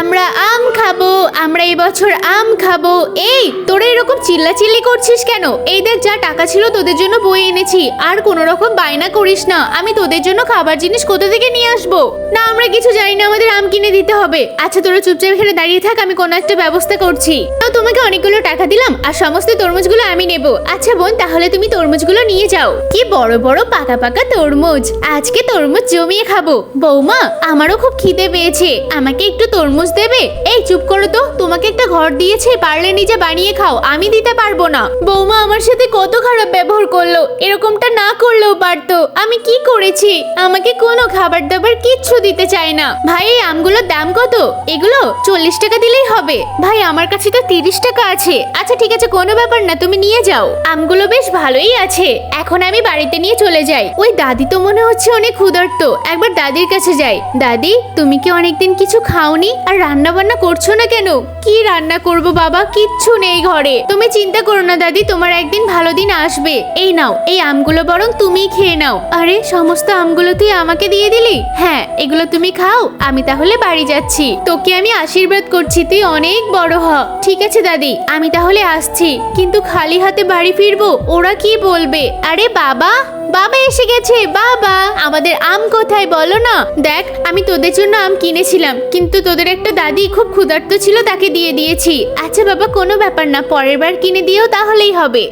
আমরা আম খাবো, আমরা এই বছর আম খাবো। এই তোরা এরকম চিল্লাচিল্লি করছিস কেন? এই দেখ, যা টাকা ছিল তোদের জন্য বই এনেছি, আর কোনো রকম বায়না করিস না। আমি তোদের জন্য খাবার জিনিস কোথা থেকে নিয়ে আসবো? না, আমরা কিছু জানি না, আমাদের আম কিনে দিতে হবে। আচ্ছা তোরা চুপচাপ এখানে দাঁড়িয়ে থাক, আমি কোনো একটা ব্যবস্থা করছি। তো তোমাকে অনেকগুলো টাকা দিলাম, আর সমস্ত তরমুজগুলো আমি নেব। আচ্ছা বোন, তাহলে তুমি তরমুজগুলো নিয়ে যাও। কি বড় বড় পাকা পাকা তরমুজ, আজকে তরমুজ জমিয়ে খাবো। বৌমা, আমারও খুব খিদে পেয়েছে, আমাকে একটু তরমুজ দেবে? এই চুপ করো তো, তোমাকে একটা ঘর দিয়েছে, পারলে নিজে বানিয়ে খাও, আমি দিতে পারবো না। বৌমা আমার সাথে কত খারাপ ব্যবহার করলো, এরকমটা না করলেও পারতো। আমি কি করেছি? আমাকে কোনো খাবার দাবার কিচ্ছু দিতে চায় না। ভাই এই আমগুলোর দাম কত? এগুলো 40 টাকা দিলেই হবে। ভাই আমার কাছে তো 30 টাকা আছে। আচ্ছা ঠিক আছে, কোনো ব্যাপার না, তুমি নিয়ে যাও। আমগুলো বেশ ভালোই আছে, এখন আমি বাড়িতে নিয়ে চলে যাই। ওই দাদি তো মনে হচ্ছে অনেক ক্ষুধার্ত, একবার দাদির কাছে যাই। দাদি, তুমি কি অনেকদিন কিছু খাওনি? আর রান্না বান্না করছো না কেন? কি রান্না করব বাবা, কিচ্ছু নেই ঘরে। তুমি চিন্তা করো না দাদি, তোমার একদিন ভালো দিন আসবে। এই নাও, এই আমগুলো বরং তুমি খেয়ে নাও। আরে সমস্ত আমগুলো তুই আমাকে দিয়ে দিলি? হ্যাঁ, এগুলো তুমি খাও, আমি তাহলে বাড়ি যাচ্ছি। তোকে আমি আশীর্বাদ করছি, তুই অনেক বড় হ। ঠিক আছে দাদি, আমি তাহলে আসছি, কিন্তু খালি হাতে বাড়ি ফিরবো, ওরা কি বলবে? আরে বাবা, বাবা এসে গেছে। বাবা, আমাদের আম কোথায় বলো না? দেখ, আমি তোদের জন্য আম কিনেছিলাম, কিন্তু তোদের একটা দাদি খুব ক্ষুধার্ত ছিল, তাকে দিয়ে দিয়েছি। আচ্ছা বাবা, কোনো ব্যাপার না, পরের বার কিনে দিও, তাহলেই হবে।